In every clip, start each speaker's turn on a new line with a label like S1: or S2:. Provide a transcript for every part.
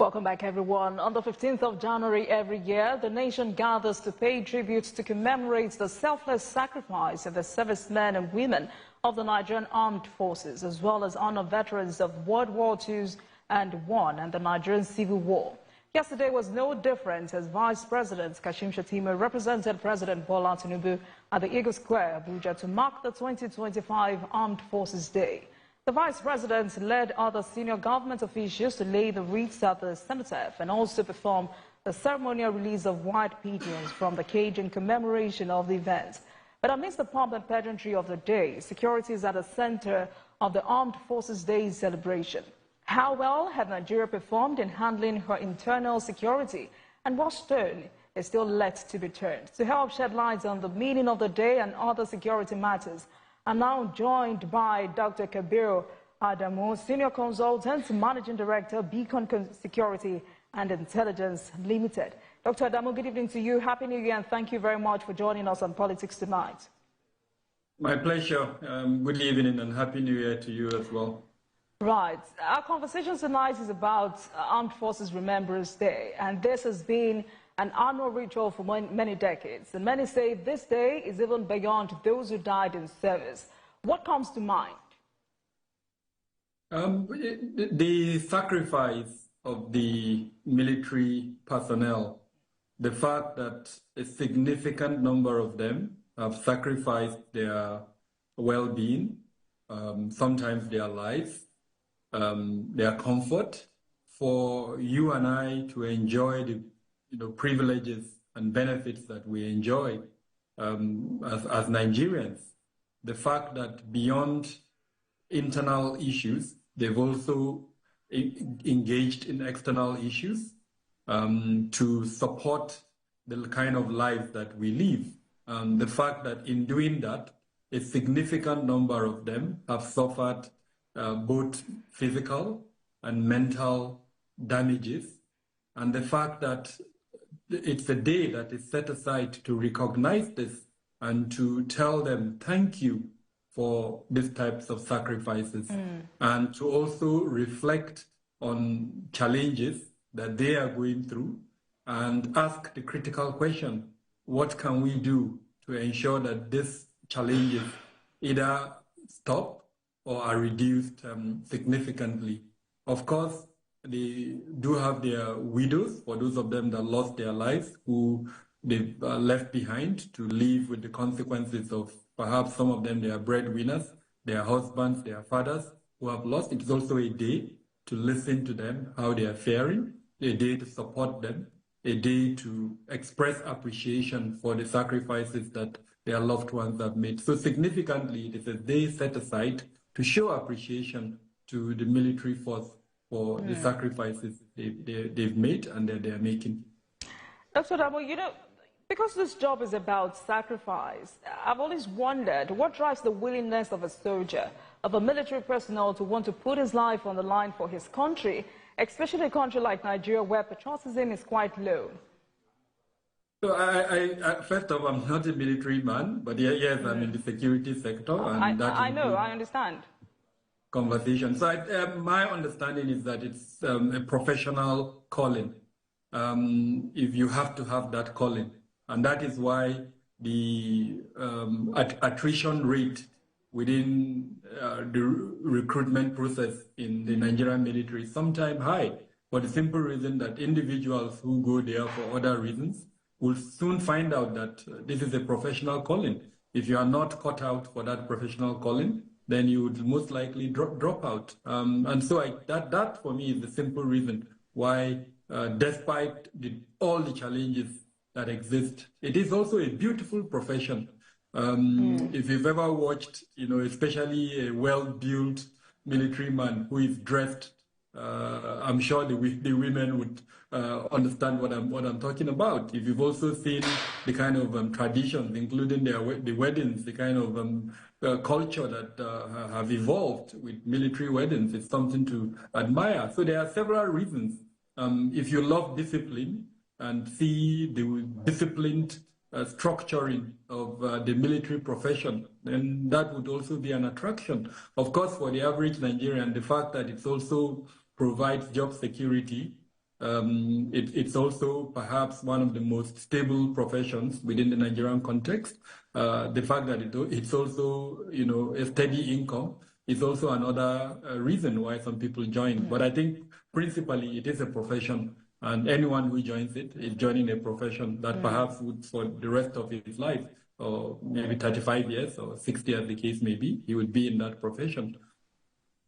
S1: Welcome back, everyone. On the 15th of January every year, the nation gathers to pay tribute to commemorate the selfless sacrifice of the servicemen and women of the Nigerian Armed Forces, as well as honor veterans of World War II and I and the Nigerian Civil War. Yesterday was no different as Vice President Kashim Shettima represented President Bola Tinubu at the Eagle Square, Abuja, to mark the 2025 Armed Forces Day. The Vice President led other senior government officials to lay the wreaths at the cenotaph and also perform the ceremonial release of white pigeons from the cage in commemoration of the event. But amidst the pomp and pageantry of the day, security is at the center of the Armed Forces Day celebration. How well had Nigeria performed in handling her internal security, and what stone is still left to be turned? To help shed light on the meaning of the day and other security matters, I'm now joined by Dr. Kabir Adamu, Senior Consultant, Managing Director, Beacon Security and Intelligence Limited. Dr. Adamu, good evening to you. Happy New Year, and thank you very much for joining us on Politics Tonight.
S2: My pleasure. Good evening and Happy New Year to you as well.
S1: Right. Our conversation tonight is about Armed Forces Remembrance Day, and this has been an annual ritual for many decades. And many say this day is even beyond those who died in service. What comes to mind?
S2: The sacrifice of the military personnel, the fact that a significant number of them have sacrificed their well-being, sometimes their lives, their comfort, for you and I to enjoy the privileges and benefits that we enjoy as Nigerians. The fact that beyond internal issues, they've also engaged in external issues to support the kind of life that we live. The fact that in doing that, a significant number of them have suffered both physical and mental damages, and the fact that it's a day that is set aside to recognize this and to tell them thank you for these types of sacrifices, and to also reflect on challenges that they are going through and ask the critical question, what can we do to ensure that these challenges either stop or are reduced significantly? Of course, they do have their widows, for those of them that lost their lives, who they've left behind to live with the consequences of perhaps some of them, their breadwinners, their husbands, their fathers who have lost. It is also a day to listen to them, how they are faring, a day to support them, a day to express appreciation for the sacrifices that their loved ones have made. So significantly, it is a day set aside to show appreciation to the military force for the sacrifices they've made and that they're making.
S1: Dr. Adamu, because this job is about sacrifice, I've always wondered what drives the willingness of a soldier, of a military personnel, to want to put his life on the line for his country, especially a country like Nigeria where patriotism is quite low.
S2: So first of all, I'm not a military man, but yes, I'm in the security sector. And
S1: I know, I understand.
S2: Conversation. So my understanding is that it's a professional calling. If you have to have that calling, and that is why the attrition rate within the recruitment process in the Nigerian military is sometimes high, for the simple reason that individuals who go there for other reasons will soon find out that this is a professional calling. If you are not cut out for that professional calling, then you would most likely drop out. And so that for me is the simple reason why, despite all the challenges that exist, it is also a beautiful profession. If you've ever watched, especially a well-built military man who is dressed, I'm sure the women would understand what I'm talking about. If you've also seen the kind of traditions, including the weddings, the kind of culture that have evolved with military weddings, it's something to admire. So there are several reasons. If you love discipline and see the disciplined structuring of the military profession, then that would also be an attraction. Of course, for the average Nigerian, the fact that it also provides job security It's also perhaps one of the most stable professions within the Nigerian context. The fact that it's also, a steady income is also another reason why some people join. But I think principally it is a profession, and anyone who joins it is joining a profession that perhaps would, for the rest of his life, or maybe 35 years or 60 as the case may be, he would be in that profession.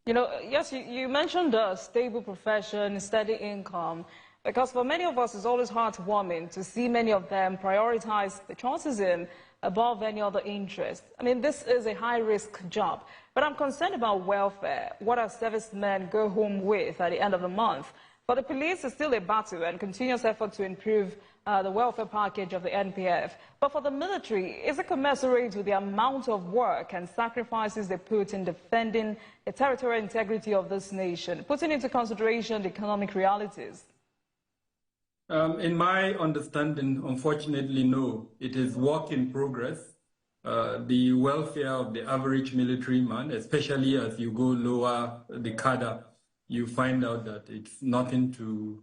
S1: Yes, you mentioned a stable profession, steady income, because for many of us, it's always heartwarming to see many of them prioritize the choices in above any other interest. I mean, this is a high-risk job, but I'm concerned about welfare. What our servicemen go home with at the end of the month? For the police, it's still a battle and continuous effort to improve the welfare package of the NPF. But for the military, is it commensurate with the amount of work and sacrifices they put in defending the territorial integrity of this nation, putting into consideration the economic realities?
S2: In my understanding, unfortunately, no. It is work in progress. The welfare of the average military man, especially as you go lower the cadre, you find out that it's nothing to,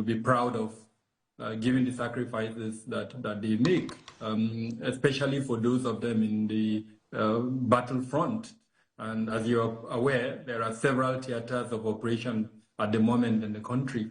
S2: be proud of, given the sacrifices that they make, especially for those of them in the battlefront. And as you're aware, there are several theaters of operation at the moment in the country.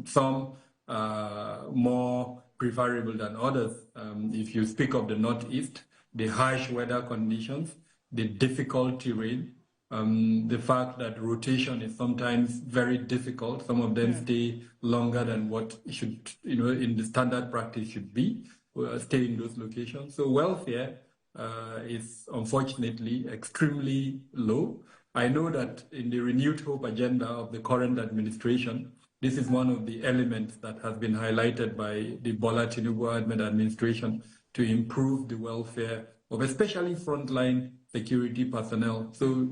S2: Some more preferable than others. If you speak of the Northeast, the harsh weather conditions, the difficult terrain, the fact that rotation is sometimes very difficult. Some of them stay longer than what should, in the standard practice should be, stay in those locations. So welfare is unfortunately extremely low. I know that in the renewed hope agenda of the current administration, this is one of the elements that has been highlighted by the Bola Tinubu administration to improve the welfare of especially frontline security personnel. So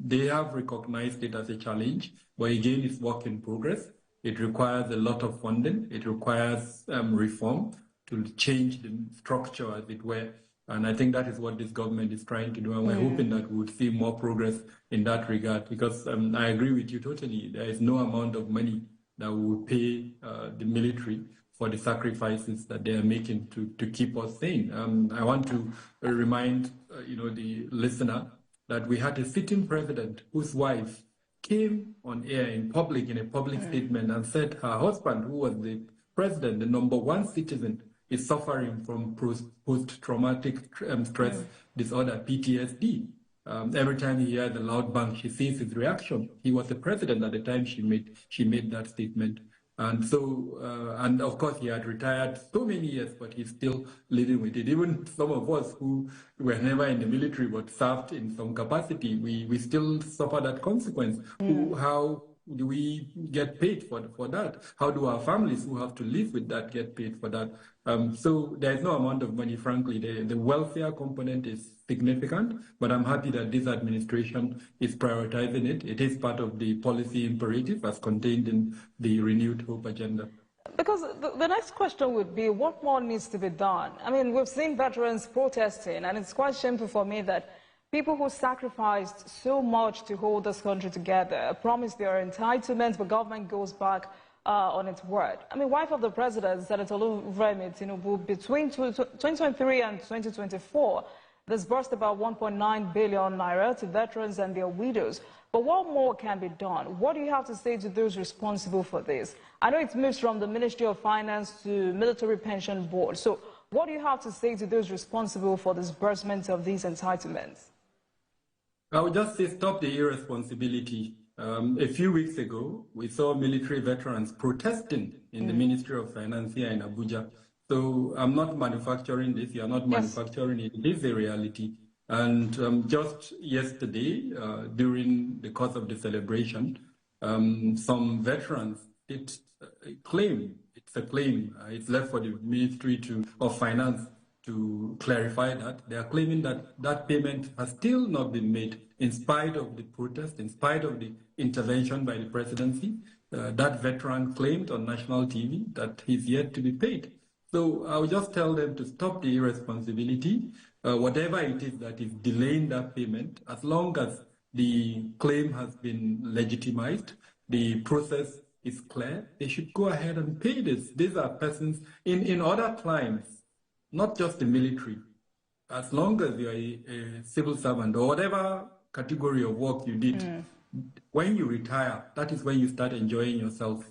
S2: they have recognized it as a challenge, but again, it's work in progress. It requires a lot of funding. It requires reform to change the structure, as it were. And I think that is what this government is trying to do. And we're hoping that we would see more progress in that regard, because I agree with you totally. There is no amount of money that will pay the military for the sacrifices that they are making to keep us sane. I want to remind the listener that we had a sitting president whose wife came on air in public, in a public statement, and said her husband, who was the president, the #1 citizen, is suffering from post-traumatic stress disorder, PTSD. Every time he hears a loud bang, she sees his reaction. He was the president at the time she made that statement. And so, and of course, he had retired so many years, but he's still living with it. Even some of us who were never in the military but served in some capacity, we still suffer that consequence. How do we get paid for that? How do our families who have to live with that get paid for that? So there's no amount of money, frankly. The welfare component is significant, but I'm happy that this administration is prioritizing it. It is part of the policy imperative as contained in the Renewed Hope agenda.
S1: Because the next question would be, what more needs to be done? I mean, we've seen veterans protesting, and it's quite shameful for me that people who sacrificed so much to hold this country together promise their entitlements, but government goes back on its word. I mean, wife of the president, Senator Remembrance, between 2023 and 2024, disbursed about 1.9 billion naira to veterans and their widows. But what more can be done? What do you have to say to those responsible for this? I know it moves from the Ministry of Finance to Military Pension Board. So what do you have to say to those responsible for disbursement of these entitlements?
S2: I would just say stop the irresponsibility. A few weeks ago, we saw military veterans protesting in the Ministry of Finance here in Abuja. So I'm not manufacturing this, you're not manufacturing it. It is a reality. And just yesterday, during the course of the celebration, some veterans did claim, it's a claim, it's left for the Ministry of Finance to clarify that. They are claiming that that payment has still not been made in spite of the protest, in spite of the intervention by the presidency. That veteran claimed on national TV that he's yet to be paid. So I would just tell them to stop the irresponsibility, whatever it is that is delaying that payment, as long as the claim has been legitimized, the process is clear, they should go ahead and pay this. These are persons in other climes, not just the military. As long as you're a civil servant or whatever category of work you did, when you retire, that is when you start enjoying yourself.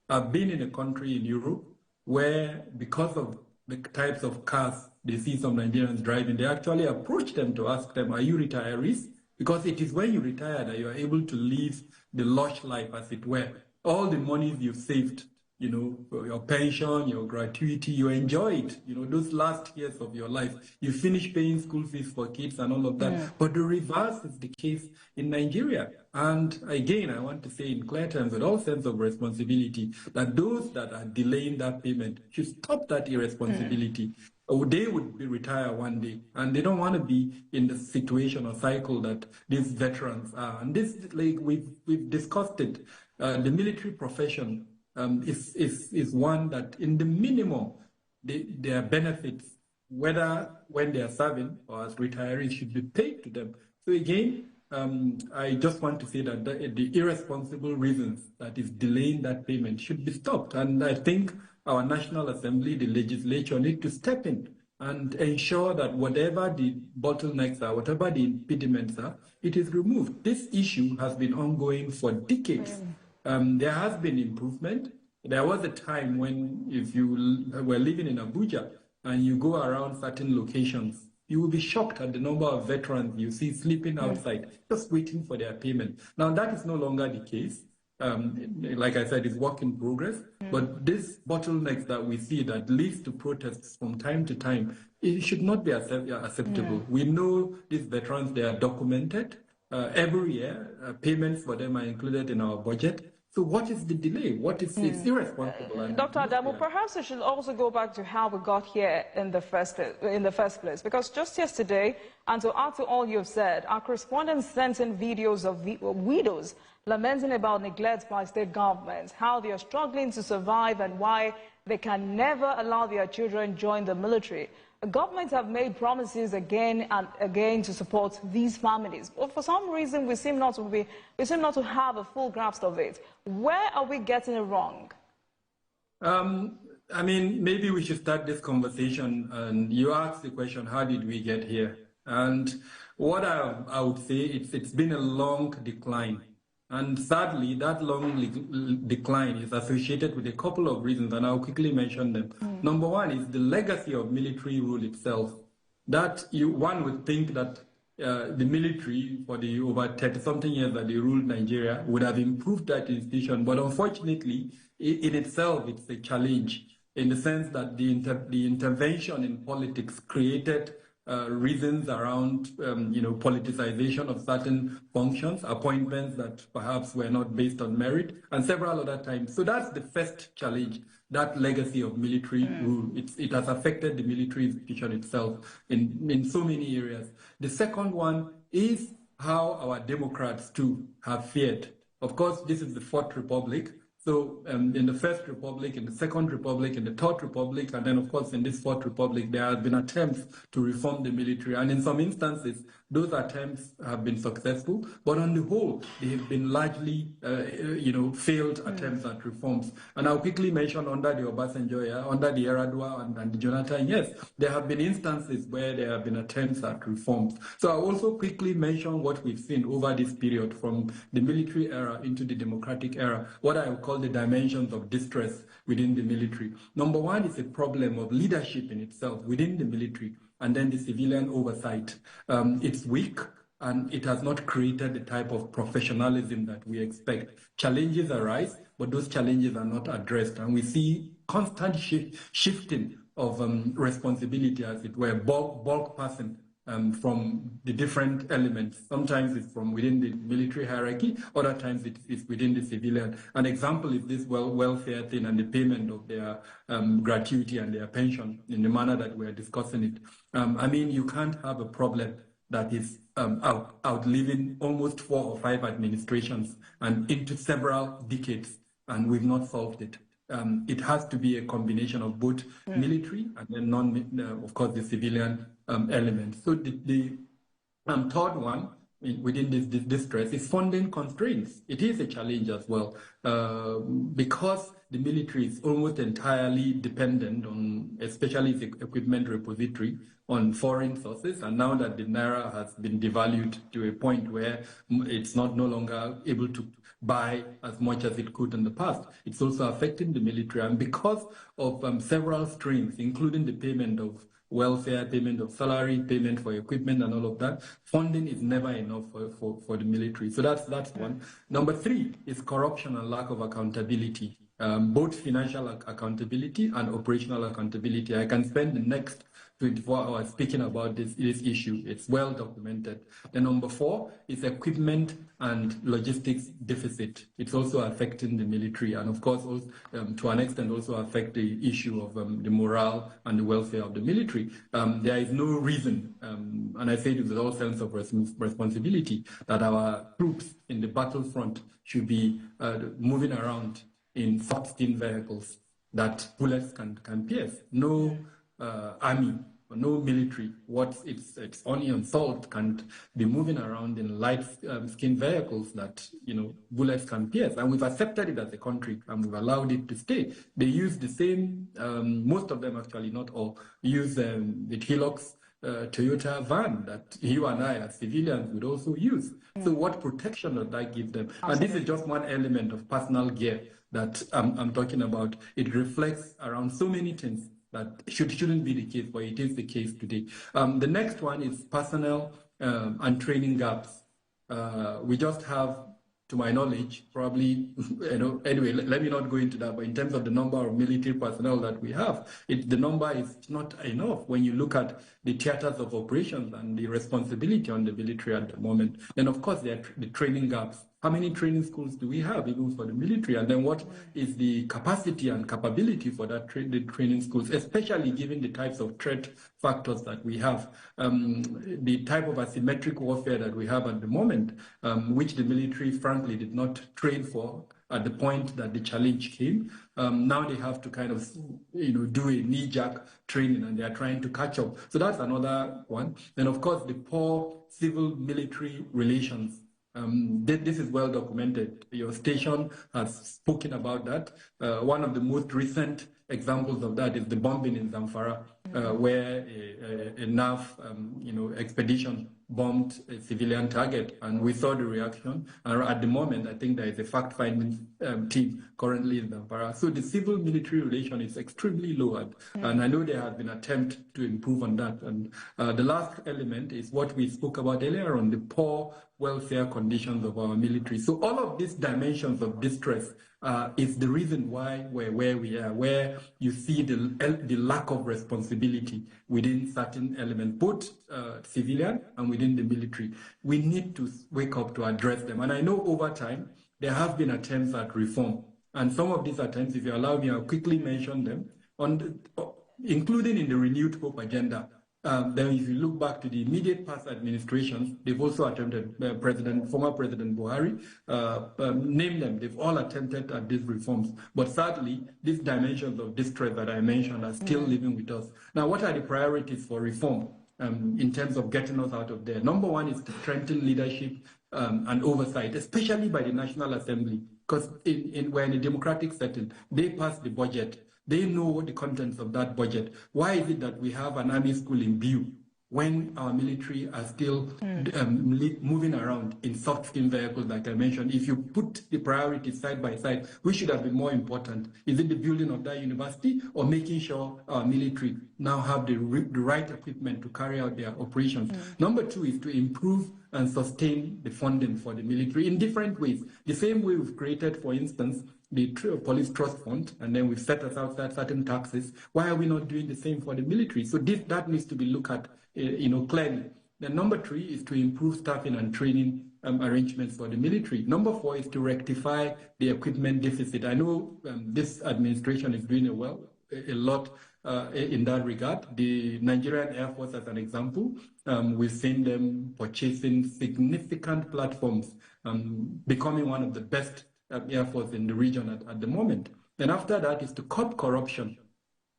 S2: I've been in a country in Europe where, because of the types of cars they see some Nigerians driving, they actually approach them to ask them, are you retirees? Because it is when you retire that you are able to live the lush life, as it were. All the money you've saved, you know, your pension, your gratuity, you enjoy it, you know, those last years of your life. You finish paying school fees for kids and all of that. But the reverse is the case in Nigeria. And again, I want to say in clear terms, with all sense of responsibility, that those that are delaying that payment should stop that irresponsibility. Or they would be retire one day, and they don't want to be in the situation or cycle that these veterans are. And this, like we've discussed it, the military profession is one that, in the minimum, their benefits, whether when they are serving or as retirees, should be paid to them. So again, I just want to say that the irresponsible reasons that is delaying that payment should be stopped. And I think our National Assembly, the legislature, need to step in and ensure that whatever the bottlenecks are, whatever the impediments are, it is removed. This issue has been ongoing for decades. There has been improvement. There was a time when, if you were living in Abuja and you go around certain locations, you will be shocked at the number of veterans you see sleeping outside, just waiting for their payment. Now, that is no longer the case. Like I said, it's work in progress. But this bottlenecks that we see that leads to protests from time to time, it should not be acceptable. We know these veterans, they are documented. Every year, payments for them are included in our budget. So what is the delay? What is it's irresponsible?
S1: Dr. Adamu, perhaps we should also go back to how we got here in the first place, because just yesterday, and to add to all you've said, our correspondents sent in videos of widows lamenting about neglect by state governments, how they are struggling to survive and why they can never allow their children join the military. Governments have made promises again and again to support these families, but for some reason we seem not to have a full grasp of it. Where are we getting it wrong?
S2: I mean, maybe we should start this conversation. And you asked the question, how did we get here? And what I would say, it's been a long decline. And sadly, that long decline is associated with a couple of reasons, and I'll quickly mention them. Number one is the legacy of military rule itself. That one would think that the military, for the over 30-something years that they ruled Nigeria, would have improved that institution. But unfortunately, in itself, it's a challenge in the sense that the intervention in politics created reasons around, politicization of certain functions, appointments that perhaps were not based on merit, and several other times. So that's the first challenge, that legacy of military rule. It has affected the military institution itself in so many areas. The second one is how our Democrats, too, have fared. Of course, this is the Fourth Republic. So in the First Republic, in the Second Republic, in the Third Republic, and then, of course, in this Fourth Republic, there have been attempts to reform the military. And in some instances, those attempts have been successful. But on the whole, they have been largely, failed attempts at reforms. And I'll quickly mention under the Obasanjo era, under the Yar'Adua and the Jonathan, yes, there have been instances where there have been attempts at reforms. So I'll also quickly mention what we've seen over this period from the military era into the democratic era, what I would call the dimensions of distress within the military. Number one is a problem of leadership in itself within the military, and then the civilian oversight. It's weak, and it has not created the type of professionalism that we expect. Challenges arise, but those challenges are not addressed, and we see constant shifting of responsibility, as it were, bulk passing from the different elements. Sometimes it's from within the military hierarchy, other times it's within the civilian. An example is this welfare thing and the payment of their gratuity and their pension in the manner that we're discussing it. I mean, you can't have a problem that is outliving almost 4 or 5 administrations and into several decades, and we've not solved it. It has to be a combination of both military and then of course, the civilian element. So the third one within this distress is funding constraints. It is a challenge as well, because the military is almost entirely dependent on, especially the equipment repository, on foreign sources. And now that the naira has been devalued to a point where it's no longer able to buy as much as it could in the past, it's also affecting the military. And because of several strains, including the payment of welfare, payment of salary, payment for equipment and all of that, funding is never enough for the military. So that's one. Number three is corruption and lack of accountability, both financial accountability and operational accountability. I can spend the next 24 hours speaking about this issue. It's well documented. The number four is equipment and logistics deficit. It's also affecting the military, and of course, also, to an extent, also affect the issue of the morale and the welfare of the military. There is no reason, and I say this with all sense of responsibility, that our troops in the battlefront should be moving around in soft-skin vehicles that bullets can pierce. No army, no military, what its onion salt can't be moving around in light skin vehicles that bullets can pierce. And we've accepted it as a country, and we've allowed it to stay. They use the same, most of them actually, not all, use the Hilux Toyota van that you and I as civilians would also use. So what protection does that give them? Absolutely. And this is just one element of personal gear that I'm talking about. It reflects around so many things that shouldn't be the case, but it is the case today. The next one is personnel and training gaps. We just have, to my knowledge, probably, anyway, let me not go into that, but in terms of the number of military personnel that we have, the number is not enough when you look at the theaters of operations and the responsibility on the military at the moment. Then, of course, there are the training gaps. How many training schools do we have, even for the military? And then what is the capacity and capability for that the training schools, especially given the types of threat factors that we have, the type of asymmetric warfare that we have at the moment, which the military, frankly, did not train for at the point that the challenge came. Now they have to kind of, do a knee-jerk training, and they are trying to catch up. So that's another one. Then, of course, the poor civil-military relations. This is well documented. Your station has spoken about that. One of the most recent examples of that is the bombing in Zamfara, where a NAF expedition bombed a civilian target, and we saw the reaction. And at the moment, I think there is a fact-finding team currently in Zamfara. So the civil-military relation is extremely low, and I know there has been an attempt to improve on that. And the last element is what we spoke about earlier on, the poor welfare conditions of our military. So all of these dimensions of distress is the reason why we're where we are, where you see the lack of responsibility within certain elements, both civilian and within the military. We need to wake up to address them. And I know over time, there have been attempts at reform. And some of these attempts, if you allow me, I'll quickly mention them, including in the Renewed Hope agenda. Then if you look back to the immediate past administrations, they've also attempted, former President Buhari, name them, they've all attempted at these reforms. But sadly, these dimensions of distress that I mentioned are still living with us. Now, what are the priorities for reform in terms of getting us out of there? Number one is to strengthen leadership and oversight, especially by the National Assembly, because we're in a democratic setting. They pass the budget. They know what the contents of that budget. Why is it that we have an army school in Biu when our military are still moving around in soft-skin vehicles, like I mentioned? If you put the priorities side by side, which should have been more important? Is it the building of that university, or making sure our military now have the right equipment to carry out their operations? Number two is to improve and sustain the funding for the military in different ways. The same way we've created, for instance, the police trust fund, and then we've set aside certain taxes. Why are we not doing the same for the military? So that needs to be looked at, clearly. Then number three is to improve staffing and training arrangements for the military. Number four is to rectify the equipment deficit. I know this administration is doing a lot in that regard. The Nigerian Air Force, as an example, we've seen them purchasing significant platforms, becoming one of the best Air Force in the region at the moment. And after that is to curb corruption.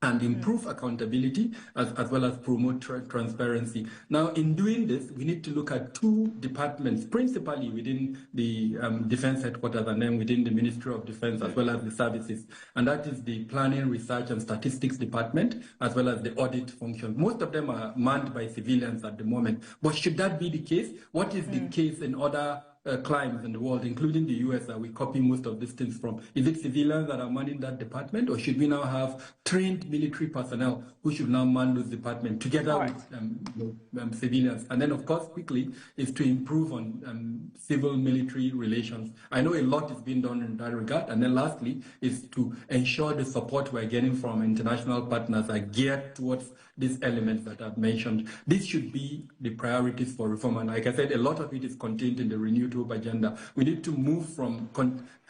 S2: and improve accountability as well as promote transparency. Now, in doing this, we need to look at two departments, principally within the Defense Headquarters and then within the Ministry of Defense, as well as the services. And that is the Planning, Research and Statistics Department, as well as the audit function. Most of them are manned by civilians at the moment. But should that be the case? What is the case in other climes in the world, including the US, that we copy most of these things from? Is it civilians that are manning that department, or should we now have trained military personnel who should now man those departments together with civilians? And then, of course, quickly, is to improve on civil-military relations. I know a lot is being done in that regard. And then lastly, is to ensure the support we're getting from international partners are geared towards these elements that I've mentioned. This should be the priorities for reform. And like I said, a lot of it is contained in the Renewed Hope agenda. We need to move from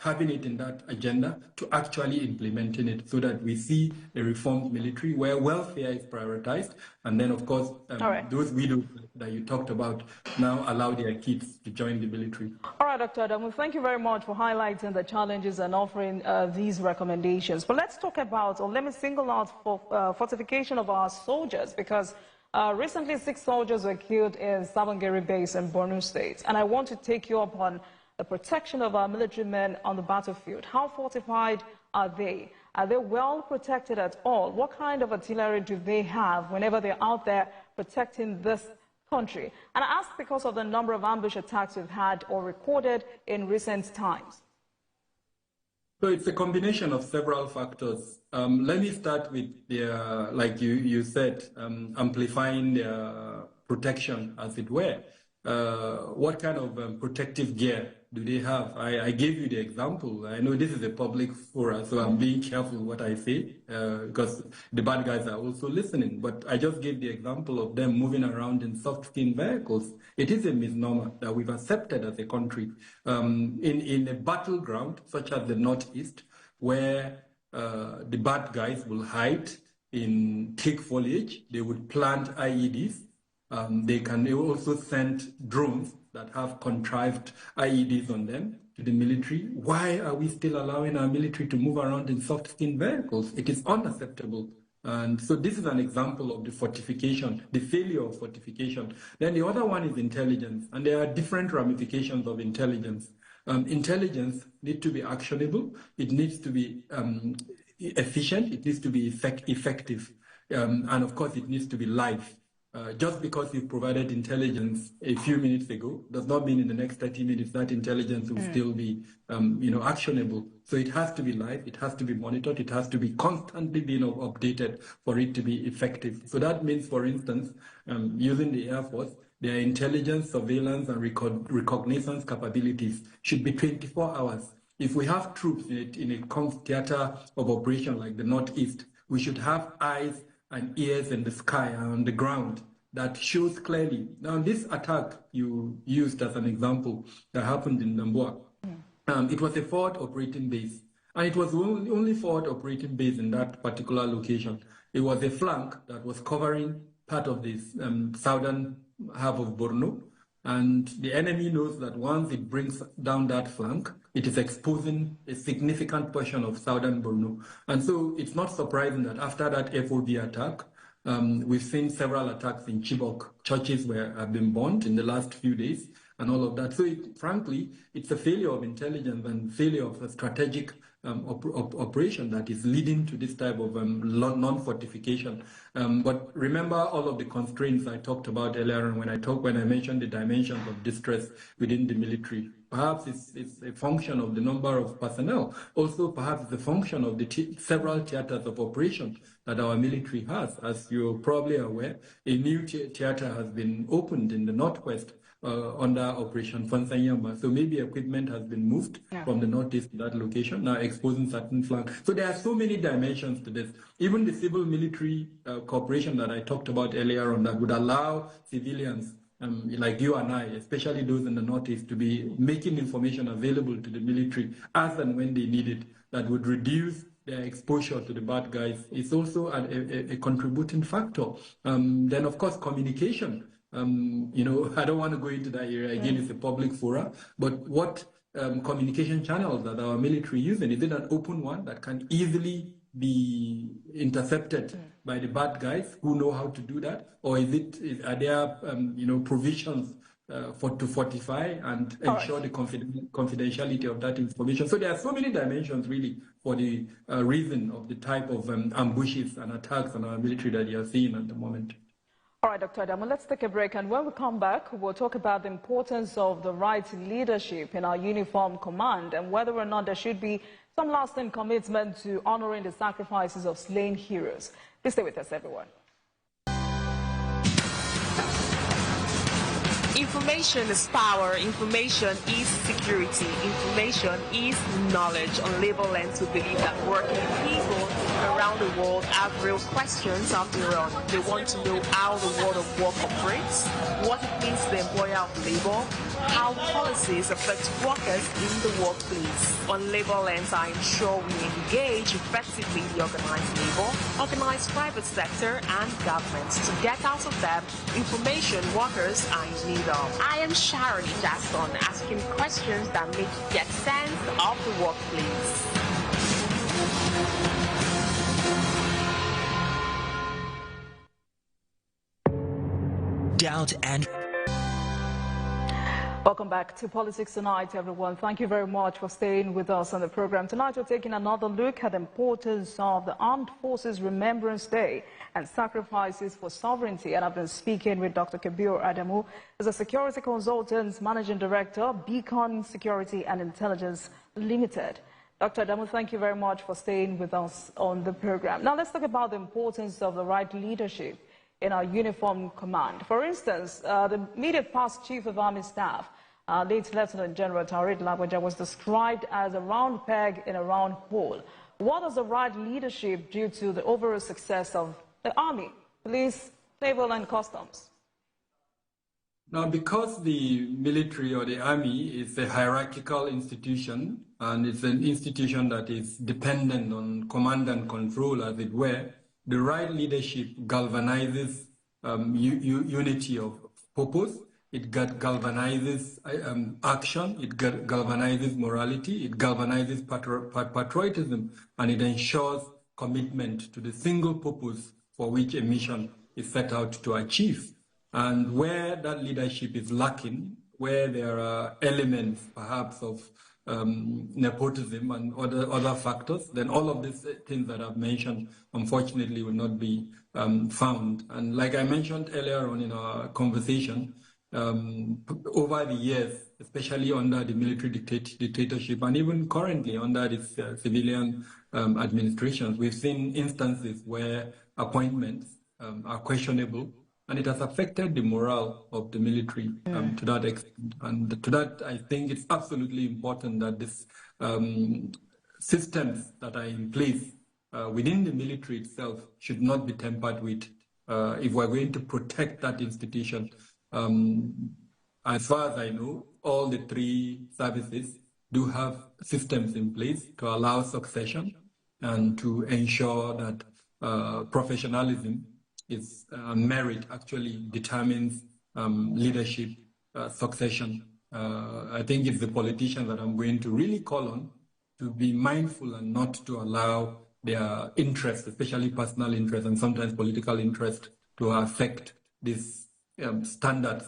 S2: having it in that agenda to actually implementing it, so that we see a reformed military where welfare is prioritized. And then, of course, those widows that you talked about now allow their kids to join the military.
S1: All right, Dr. Adamu, thank you very much for highlighting the challenges and offering these recommendations. But let's talk about, or let me single out for fortification of our soldiers, because recently 6 soldiers were killed in Savangeri Base in Borno State. And I want to take you up on the protection of our military men on the battlefield. How fortified are they? Are they well protected at all? What kind of artillery do they have whenever they're out there protecting this country? And I ask because of the number of ambush attacks we've had or recorded in recent times.
S2: So it's a combination of several factors. Let me start with their, like you said, amplifying their protection, as it were. What kind of protective gear do they have? I gave you the example. I know this is a public forum, so I'm being careful what I say, because the bad guys are also listening. But I just gave the example of them moving around in soft-skin vehicles. It is a misnomer that we've accepted as a country. In a battleground such as the Northeast, where the bad guys will hide in thick foliage, they would plant IEDs. They can also send drones that have contrived IEDs on them to the military. Why are we still allowing our military to move around in soft-skin vehicles? It is unacceptable. And so this is an example of the fortification, the failure of fortification. Then the other one is intelligence, and there are different ramifications of intelligence. Intelligence needs to be actionable, it needs to be efficient, it needs to be effective, and of course it needs to be live. Just because you've provided intelligence a few minutes ago does not mean in the next 30 minutes that intelligence will still be, actionable. So it has to be live, it has to be monitored, it has to be constantly being updated for it to be effective. So that means, for instance, using the Air Force, their intelligence, surveillance, and reconnaissance capabilities should be 24 hours. If we have troops in a theater of operation like the Northeast, we should have eyes and ears in the sky and on the ground that shows clearly. Now, this attack you used as an example that happened in Namboa, it was a forward operating base. And it was the only forward operating base in that particular location. It was a flank that was covering part of this southern half of Borno. And the enemy knows that once it brings down that flank, it is exposing a significant portion of southern Borno. And so it's not surprising that after that FOB attack, we've seen several attacks in Chibok. Churches have been burned in the last few days and all of that. So frankly, it's a failure of intelligence and failure of a strategic operation that is leading to this type of non-fortification. But remember all of the constraints I talked about earlier on when I mentioned the dimensions of distress within the military. Perhaps it's a function of the number of personnel. Also, perhaps it's a function of the several theaters of operation that our military has. As you're probably aware, a new theater has been opened in the Northwest under Operation Fansanyamba. So maybe equipment has been moved from the Northeast to that location, now exposing certain flanks. So there are so many dimensions to this. Even the civil-military cooperation that I talked about earlier on that would allow civilians like you and I, especially those in the Northeast, to be making information available to the military as and when they need it, that would reduce their exposure to the bad guys. It's also a contributing factor. Then, of course, communication. I don't want to go into that area again. It's a public forum, but what communication channels that our military using? Is it an open one that can easily be intercepted by the bad guys who know how to do that, or are there provisions to fortify and ensure the confidentiality of that information? So there are so many dimensions really for the reason of the type of ambushes and attacks on our military that you are seeing at the moment.
S1: All right, Dr. Adamu, let's take a break, and when we come back, we'll talk about the importance of the right leadership in our uniform command and whether or not there should be some lasting commitment to honoring the sacrifices of slain heroes. Please stay with us, everyone.
S3: Information is power, information is security, information is knowledge. On Labor Lens, we believe that working people around the world have real questions of their own. They want to know how the world of work operates, what it means to the employer of labor, how policies affect workers in the workplace. On Labor Lens, I am sure we engage effectively the organized labor, organized private sector, and government to get out of them information workers are in need of. I am Sharon Jackson, asking questions that make you get sense of the workplace.
S4: Doubt and
S1: Welcome back to Politics Tonight, everyone. Thank you very much for staying with us on the program. Tonight, we're taking another look at the importance of the Armed Forces Remembrance Day and sacrifices for sovereignty. And I've been speaking with Dr. Kabir Adamu, as a security consultant, managing director, Beacon Security and Intelligence Limited. Dr. Adamu, thank you very much for staying with us on the program. Now, let's talk about the importance of the right leadership in our uniform command. For instance, the immediate past Chief of Army Staff, late Lieutenant General Tarid Lagwaja, was described as a round peg in a round hole. What does the right leadership do to the overall success of the Army, Police, Naval and Customs?
S2: Now, because the military or the Army is a hierarchical institution, and it's an institution that is dependent on command and control, as it were, the right leadership galvanizes unity of purpose, it galvanizes action, it galvanizes morality, it galvanizes patriotism, and it ensures commitment to the single purpose for which a mission is set out to achieve. And where that leadership is lacking, where there are elements perhaps of nepotism and other factors, then all of these things that I've mentioned, unfortunately, will not be found. And like I mentioned earlier on in our conversation, over the years, especially under the military dictatorship and even currently under its civilian administrations, we've seen instances where appointments are questionable, and it has affected the morale of the military to that extent. And to that, I think it's absolutely important that these systems that are in place within the military itself should not be tampered with if we're going to protect that institution. As far as I know, all the three services do have systems in place to allow succession and to ensure that professionalism is merit actually determines leadership succession. I think it's the politicians that I'm going to really call on to be mindful and not to allow their interest, especially personal interest and sometimes political interest, to affect these standards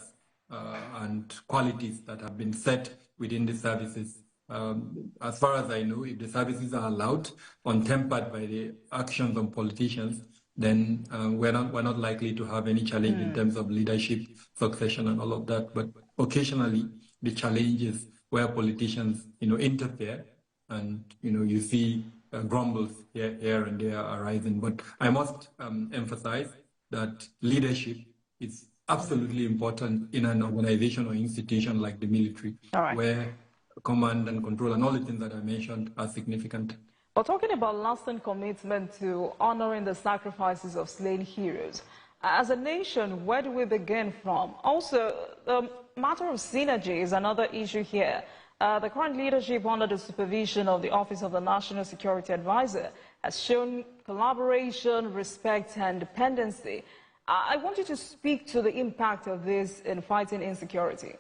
S2: and qualities that have been set within the services. As far as I know, if the services are allowed, untempered by the actions of politicians, then we're not likely to have any challenge in terms of leadership, succession, and all of that. But occasionally, the challenge is where politicians, interfere, and you see grumbles here and there arising. But I must emphasize that leadership is absolutely important in an organization or institution like the military, where command and control and all the things that I mentioned are significant.
S1: Well, talking about lasting commitment to honoring the sacrifices of slain heroes, as a nation, where do we begin from? Also, the matter of synergy is another issue here. The current leadership under the supervision of the Office of the National Security Advisor has shown collaboration, respect, and dependency. I want you to speak to the impact of this in fighting insecurity.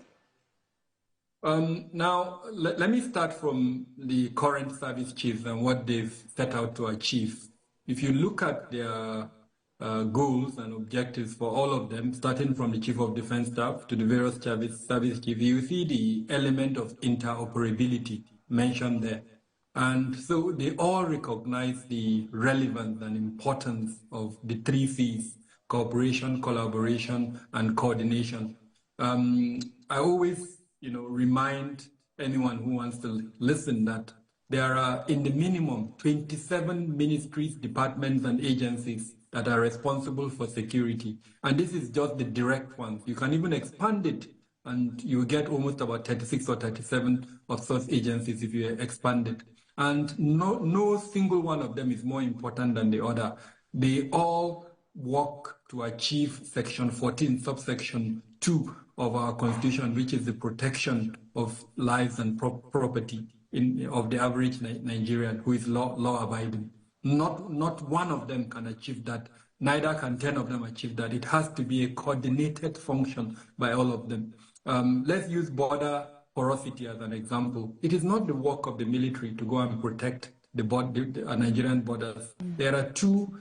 S2: Now, let me start from the current service chiefs and what they've set out to achieve if you look at their goals and objectives for all of them, starting from the Chief of Defense Staff to the various service chiefs, you see the element of interoperability mentioned there. And so they all recognize the relevance and importance of the 3 C's: cooperation, collaboration, and coordination. I always, remind anyone who wants to listen that there are, in the minimum, 27 ministries, departments, and agencies that are responsible for security. And this is just the direct ones. You can even expand it, and you get almost about 36 or 37 of such agencies if you expand it. And no single one of them is more important than the other. They all work to achieve Section 14, subsection 2 of our Constitution, which is the protection of lives and property of the average Nigerian who is law-abiding. Not one of them can achieve that. Neither can 10 of them achieve that. It has to be a coordinated function by all of them. Let's use border porosity as an example. It is not the work of the military to go and protect the Nigerian borders. There are 2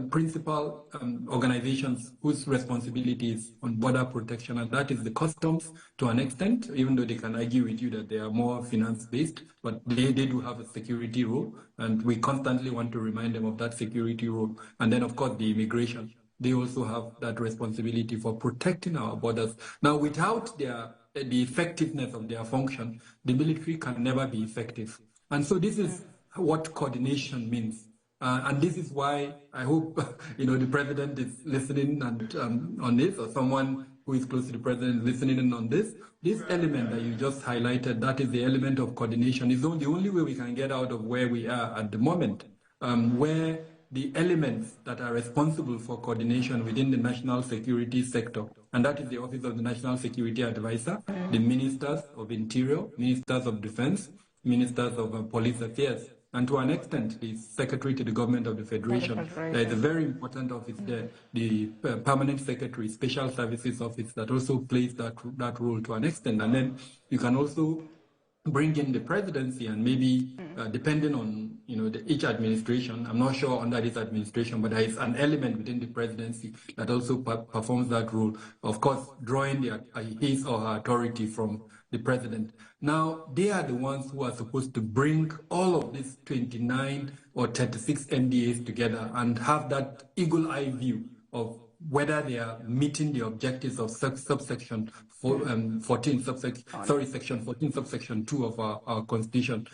S2: principal organizations whose responsibility is on border protection, and that is the customs to an extent, even though they can argue with you that they are more finance-based, but they do have a security role, and we constantly want to remind them of that security role. And then, of course, the immigration. They also have that responsibility for protecting our borders. Now, without the effectiveness of their function, the military can never be effective. And so this is what coordination means. And this is why I hope the president is listening and on this, or someone who is close to the president is listening in on this. This element that you just highlighted, that is the element of coordination, is the only way we can get out of where we are at the moment, where the elements that are responsible for coordination within the national security sector, and that is the Office of the National Security Advisor, the Ministers of Interior, Ministers of Defense, Ministers of Police Affairs, and to an extent, the Secretary to the Government of the Federation. There is a very important office there, the Permanent Secretary, Special Services Office, that also plays that role to an extent. And then you can also bring in the presidency, and maybe depending on each administration, I'm not sure under this administration, but there is an element within the presidency that also performs that role, of course drawing his or her authority from the president. Now, they are the ones who are supposed to bring all of these 29 or 36 NDAs together and have that eagle-eye view of whether they are meeting the objectives of subsection 14, section 14, subsection 2 of our Constitution,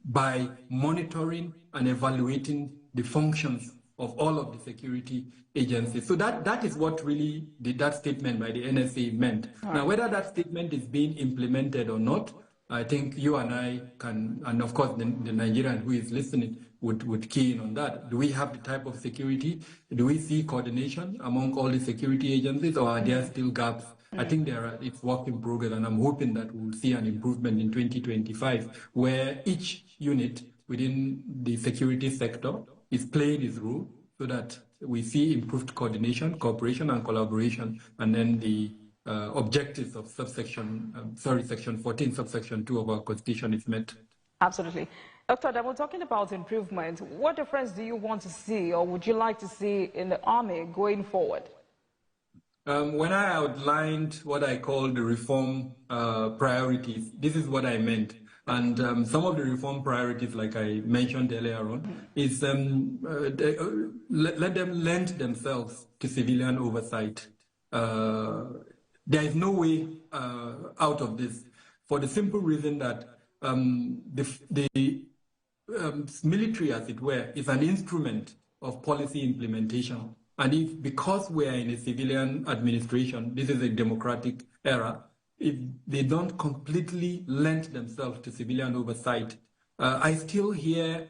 S2: by monitoring and evaluating the functions of all of the security agencies. So that is what really that statement by the NSA meant. Right. Now, whether that statement is being implemented or not, I think you and I can, and of course the Nigerian who is listening would key in on that. Do we have the type of security? Do we see coordination among all the security agencies, or are there still gaps? I think it's work in progress, and I'm hoping that we'll see an improvement in 2025, where each unit within the security sector is playing its role, so that we see improved coordination, cooperation, and collaboration, and then the objectives of section 14, subsection 2 of our Constitution is met.
S1: Absolutely. Dr. Adam, we're talking about improvement. What difference do you want to see, or would you like to see in the Army going forward?
S2: When I outlined what I call the reform priorities, this is what I meant. And some of the reform priorities, like I mentioned earlier on, is let them lend themselves to civilian oversight. There is no way out of this, for the simple reason that the military, as it were, is an instrument of policy implementation. And because we are in a civilian administration, this is a democratic era, if they don't completely lend themselves to civilian oversight, I still hear,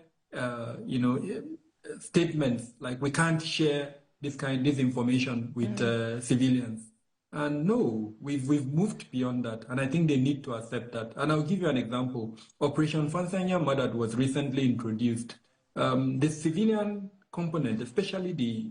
S2: statements like we can't share this information with civilians. And no, we've moved beyond that, and I think they need to accept that. And I'll give you an example. Operation Fansanya Madad was recently introduced. The civilian component, especially the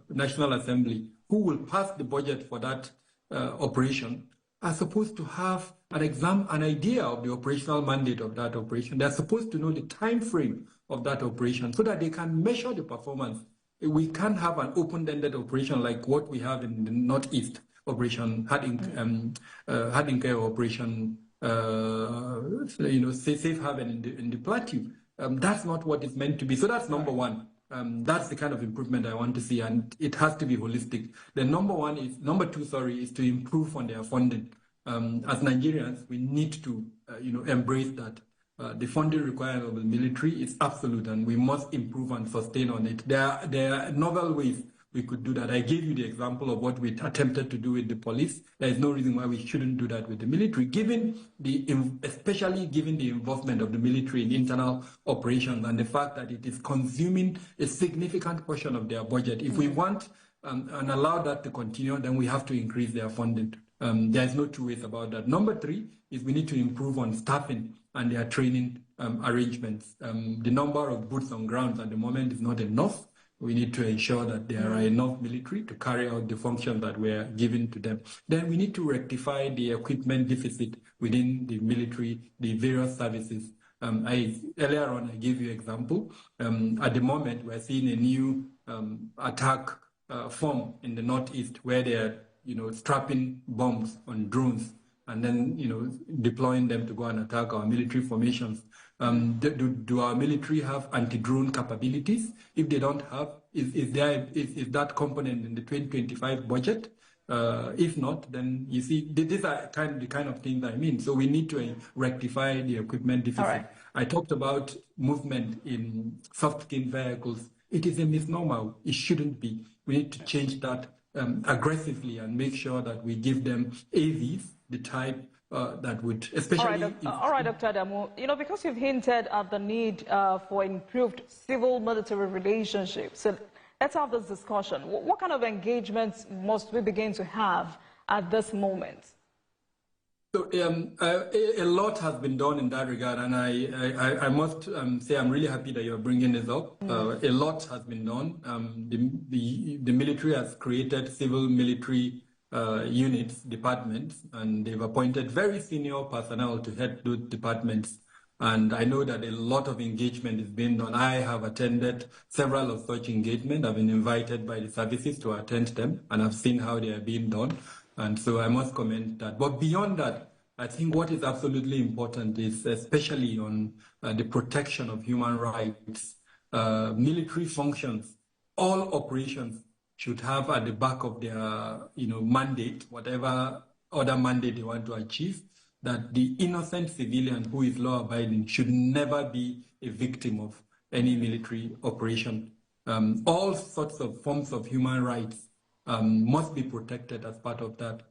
S2: National Assembly, who will pass the budget for that operation, are supposed to have an idea of the operational mandate of that operation. They're supposed to know the time frame of that operation so that they can measure the performance. We can't have an open-ended operation like what we have in the Northeast operation, Hadinke operation, safe haven in the plateau. That's not what it's meant to be. So that's number one. That's the kind of improvement I want to see, and it has to be holistic. The number two, is to improve on their funding. As Nigerians, we need to, embrace that. The funding requirement of the military is absolute, and we must improve and sustain on it. There are novel ways we could do that. I gave you the example of what we attempted to do with the police. There is no reason why we shouldn't do that with the military, especially given the involvement of the military in internal operations and the fact that it is consuming a significant portion of their budget. If we want and allow that to continue, then we have to increase their funding. There's no two ways about that. Number three is we need to improve on staffing and their training arrangements. The number of boots on ground at the moment is not enough. We need to ensure that there are enough military to carry out the functions that were given to them. Then we need to rectify the equipment deficit within the military, the various services. Earlier on, I gave you an example. At the moment, we're seeing a new attack form in the Northeast where they're strapping bombs on drones and then deploying them to go and attack our military formations. Do our military have anti-drone capabilities? If they don't have, is that component in the 2025 budget? If not, then you see, these are the kind of things I mean. So we need to rectify the equipment deficit. Right. I talked about movement in soft-skin vehicles. It is a misnomer. It shouldn't be. We need to change that aggressively and make sure that we give them AVs, the type that would, especially...
S1: All right, Dr. Adamu, because you've hinted at the need for improved civil-military relationships, so let's have this discussion. What kind of engagements must we begin to have at this moment?
S2: So a lot has been done in that regard, and I must say I'm really happy that you're bringing this up. A lot has been done. The military has created civil-military units, departments, and they've appointed very senior personnel to head those departments. And I know that a lot of engagement is being done. I have attended several of such engagements. I've been invited by the services to attend them, and I've seen how they are being done. And so I must comment that. But beyond that, I think what is absolutely important is especially on the protection of human rights, military functions, all operations should have at the back of their mandate, whatever other mandate they want to achieve, that the innocent civilian who is law-abiding should never be a victim of any military operation. All sorts of forms of human rights must be protected as part of that.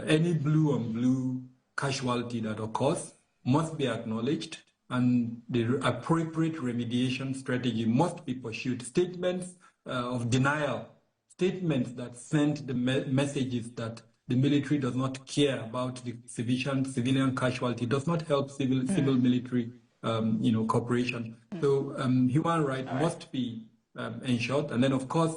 S2: Any blue-on-blue casualty that occurs must be acknowledged, and the appropriate remediation strategy must be pursued. Statements of denial, statements that send the messages that the military does not care about the civilian casualty does not help civil-military cooperation. So human rights must be ensured, and then of course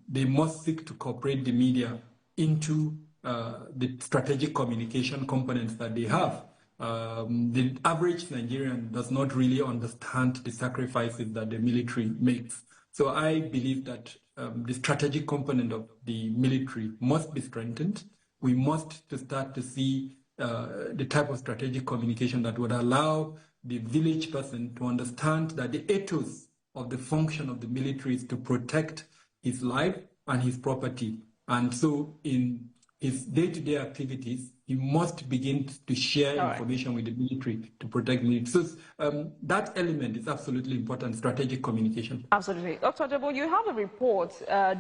S2: they must seek to cooperate the media into the strategic communication components that they have. The average Nigerian does not really understand the sacrifices that the military makes. So I believe that the strategic component of the military must be strengthened. We must start to see the type of strategic communication that would allow the village person to understand that the ethos of the function of the military is to protect his life and his property. And so in his day-to-day activities, he must begin to share information with the military to protect military. So that element is absolutely important, strategic communication.
S1: Absolutely. Dr. Jabo, you have a report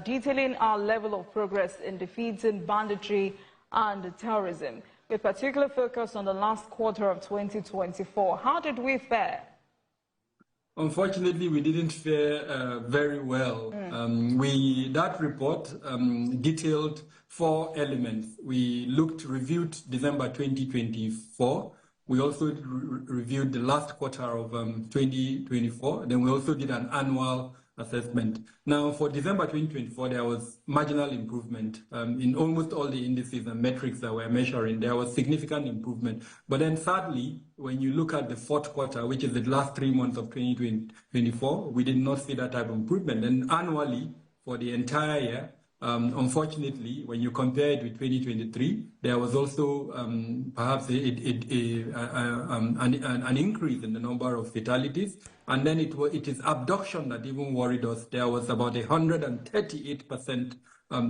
S1: detailing our level of progress in defeating banditry and terrorism, with particular focus on the last quarter of 2024. How did we fare?
S2: Unfortunately, we didn't fare very well. That report detailed 4 elements. We reviewed December 2024. We also reviewed the last quarter of 2024. Then we also did an annual assessment. Now, for December 2024, there was marginal improvement in almost all the indices and metrics that we're measuring. There was significant improvement. But then sadly, when you look at the fourth quarter, which is the last 3 months of 2024, we did not see that type of improvement. And annually, for the entire year, unfortunately, when you compare it with 2023, there was also perhaps an increase in the number of fatalities. And then it is abduction that even worried us. There was about 138%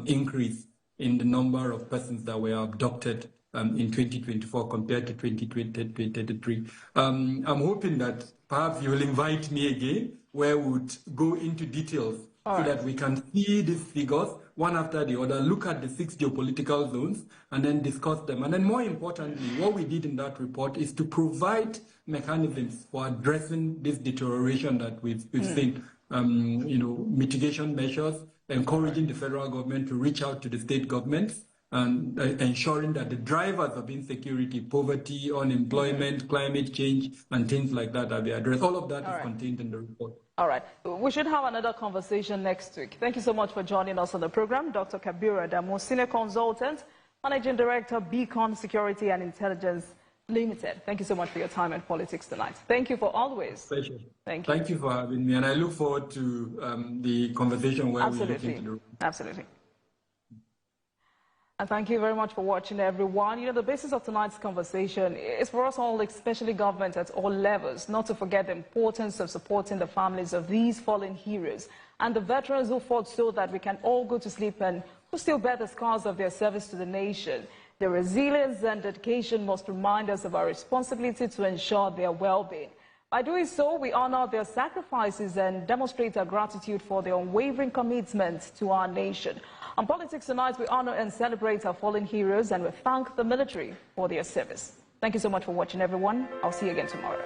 S2: increase in the number of persons that were abducted in 2024 compared to 2023. I'm hoping that perhaps you will invite me again, where we would go into details so that we can see these figures one after the other, look at the 6 geopolitical zones, and then discuss them. And then more importantly, what we did in that report is to provide mechanisms for addressing this deterioration that we've seen. Mitigation measures, encouraging the federal government to reach out to the state governments, and ensuring that the drivers of insecurity, poverty, unemployment, climate change, and things like that are being addressed. All of that is contained in the report.
S1: All right. We should have another conversation next week. Thank you so much for joining us on the program. Dr. Kabiru Adamu, Senior Consultant, Managing Director, Beacon Security and Intelligence Limited. Thank you so much for your time and politics tonight. Thank you for always.
S2: Pleasure.
S1: Thank you.
S2: Thank you for having me, and I look forward to the conversation where we look into the room.
S1: Absolutely. And thank you very much for watching, everyone. The basis of tonight's conversation is for us all, especially government at all levels, not to forget the importance of supporting the families of these fallen heroes and the veterans who fought so that we can all go to sleep and who still bear the scars of their service to the nation. Their resilience and dedication must remind us of our responsibility to ensure their well-being. By doing so, we honor their sacrifices and demonstrate our gratitude for their unwavering commitment to our nation. On Politics Tonight, we honor and celebrate our fallen heroes, and we thank the military for their service. Thank you so much for watching, everyone. I'll see you again tomorrow.